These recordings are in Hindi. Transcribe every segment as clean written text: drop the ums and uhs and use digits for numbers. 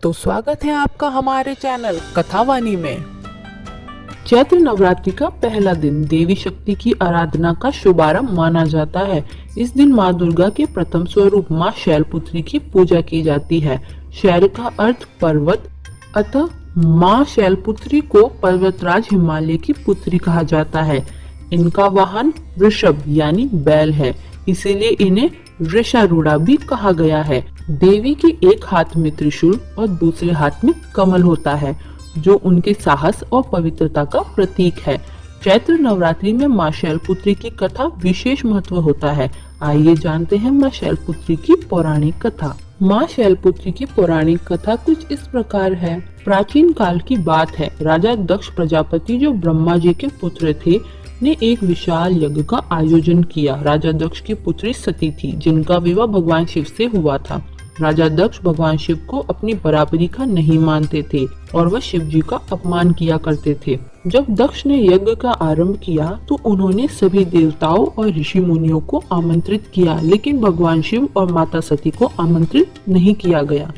तो स्वागत है आपका हमारे चैनल कथावानी में। चैत्र नवरात्रि का पहला दिन देवी शक्ति की आराधना का शुभारंभ माना जाता है। इस दिन माँ दुर्गा के प्रथम स्वरूप माँ शैलपुत्री की पूजा की जाती है। शैल का अर्थ पर्वत, अतः माँ शैलपुत्री को पर्वतराज हिमालय की पुत्री कहा जाता है। इनका वाहन वृषभ यानी बैल है, इसीलिए इन्हें वृषारूढ़ा भी कहा गया है। देवी के एक हाथ में त्रिशूल और दूसरे हाथ में कमल होता है, जो उनके साहस और पवित्रता का प्रतीक है। चैत्र नवरात्रि में माँ शैलपुत्री की कथा विशेष महत्व होता है। आइए जानते हैं माँ शैलपुत्री की पौराणिक कथा। माँ शैलपुत्री की पौराणिक कथा कुछ इस प्रकार है। प्राचीन काल की बात है, राजा दक्ष प्रजापति जो ब्रह्मा जी के पुत्र थे ने एक विशाल यज्ञ का आयोजन किया। राजा दक्ष की पुत्री सती थी, जिनका विवाह भगवान शिव से हुआ था। राजा दक्ष भगवान शिव को अपनी बराबरी का नहीं मानते थे और वह शिव जी का अपमान किया करते थे। जब दक्ष ने यज्ञ का आरंभ किया तो उन्होंने सभी देवताओं और ऋषि मुनियों को आमंत्रित किया, लेकिन भगवान शिव और माता सती को आमंत्रित नहीं किया गया।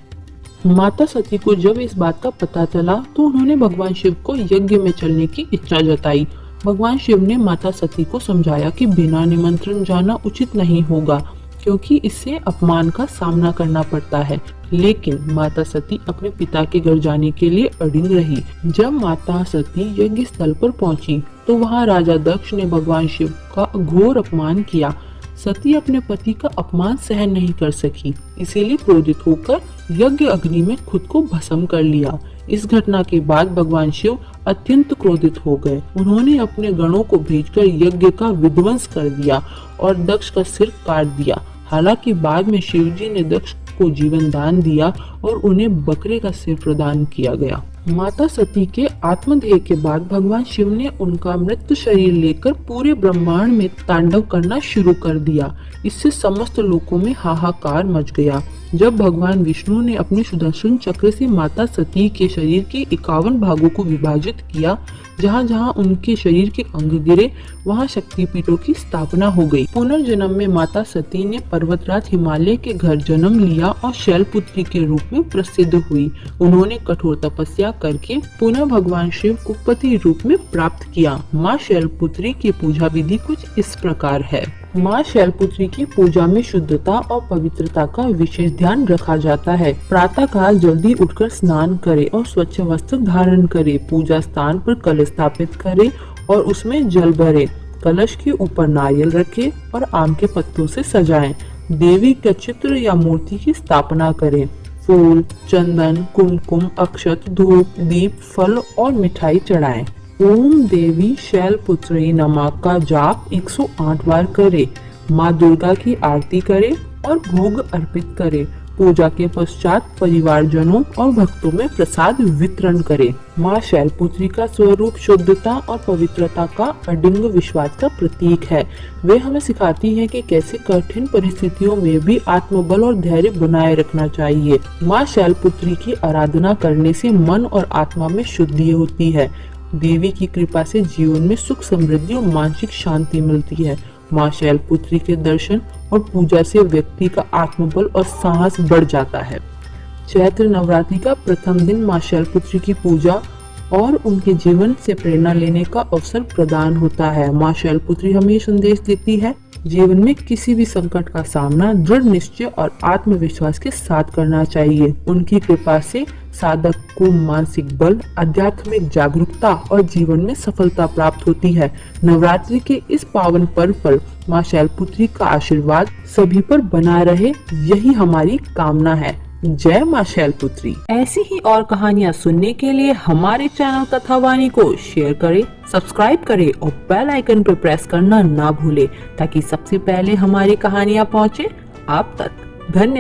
माता सती को जब इस बात का पता चला तो उन्होंने भगवान शिव को यज्ञ में चलने की इच्छा जताई। भगवान शिव ने माता सती को समझाया कि बिना निमंत्रण जाना उचित नहीं होगा, क्योंकि इससे अपमान का सामना करना पड़ता है। लेकिन माता सती अपने पिता के घर जाने के लिए अड़िग रही। जब माता सती यज्ञ स्थल पर पहुंची तो वहां राजा दक्ष ने भगवान शिव का घोर अपमान किया। सती अपने पति का अपमान सहन नहीं कर सकी, इसीलिए क्रोधित होकर यज्ञ अग्नि में खुद को भस्म कर लिया। इस घटना के बाद भगवान शिव अत्यंत क्रोधित हो गए। उन्होंने अपने गणों को भेजकर यज्ञ का विध्वंस कर दिया और दक्ष का सिर काट दिया। हालांकि बाद में शिव जी ने दक्ष को जीवन दान दिया और उन्हें बकरे का सिर प्रदान किया गया। माता सती के आत्मदेह के बाद भगवान शिव ने उनका मृत शरीर लेकर पूरे ब्रह्मांड में तांडव करना शुरू कर दिया। इससे समस्त लोकों में हाहाकार मच गया। जब भगवान विष्णु ने अपने सुदर्शन चक्र से माता सती के शरीर के 51 भागों को विभाजित किया, जहाँ जहाँ उनके शरीर के अंग गिरे वहाँ शक्तिपीठों की स्थापना हो गई। पुनर्जन्म में माता सती ने पर्वतराज हिमालय के घर जन्म लिया और शैलपुत्री के रूप में प्रसिद्ध हुई। उन्होंने कठोर तपस्या करके पुनः भगवान शिव को पति रूप में प्राप्त किया। माँ शैलपुत्री की पूजा विधि कुछ इस प्रकार है। माँ शैलपुत्री की पूजा में शुद्धता और पवित्रता का विशेष ध्यान रखा जाता है। प्रातः काल जल्दी उठकर स्नान करे और स्वच्छ वस्त्र धारण करे। पूजा स्थान पर कलश स्थापित करे और उसमें जल भरे। कलश के ऊपर नारियल रखे और आम के पत्तों से सजाएं। देवी के चित्र या मूर्ति की स्थापना करें। फूल, चंदन, कुमकुम, अक्षत, धूप, दीप, फल और मिठाई चढ़ाएं। ओम देवी शैलपुत्री नमः का जाप 108 बार करे। माँ दुर्गा की आरती करे और भोग अर्पित करे। पूजा के पश्चात परिवारजनों और भक्तों में प्रसाद वितरण करे। माँ शैलपुत्री का स्वरूप शुद्धता और पवित्रता का अडिंग विश्वास का प्रतीक है। वे हमें सिखाती है कि कैसे कठिन परिस्थितियों में भी आत्मबल और धैर्य बनाए रखना चाहिए। माँ शैलपुत्री की आराधना करने से मन और आत्मा में शुद्धि होती है। देवी की कृपा से जीवन में सुख, समृद्धि और मानसिक शांति मिलती है। माँ शैलपुत्री के दर्शन और पूजा से व्यक्ति का आत्मबल और साहस बढ़ जाता है। चैत्र नवरात्रि का प्रथम दिन माँ शैलपुत्री की पूजा और उनके जीवन से प्रेरणा लेने का अवसर प्रदान होता है। माँ शैलपुत्री हमें संदेश देती है, जीवन में किसी भी संकट का सामना दृढ़ निश्चय और आत्मविश्वास के साथ करना चाहिए। उनकी कृपा से साधक को मानसिक बल, आध्यात्मिक जागरूकता और जीवन में सफलता प्राप्त होती है। नवरात्रि के इस पावन पर्व पर माँ शैलपुत्री का आशीर्वाद सभी पर बना रहे, यही हमारी कामना है। जय माँ शैलपुत्री। ऐसी ही और कहानियाँ सुनने के लिए हमारे चैनल कथावानी को शेयर करें, सब्सक्राइब करें और बेल आइकन पर प्रेस करना ना भूलें, ताकि सबसे पहले हमारी कहानियाँ पहुँचे आप तक। धन्यवाद।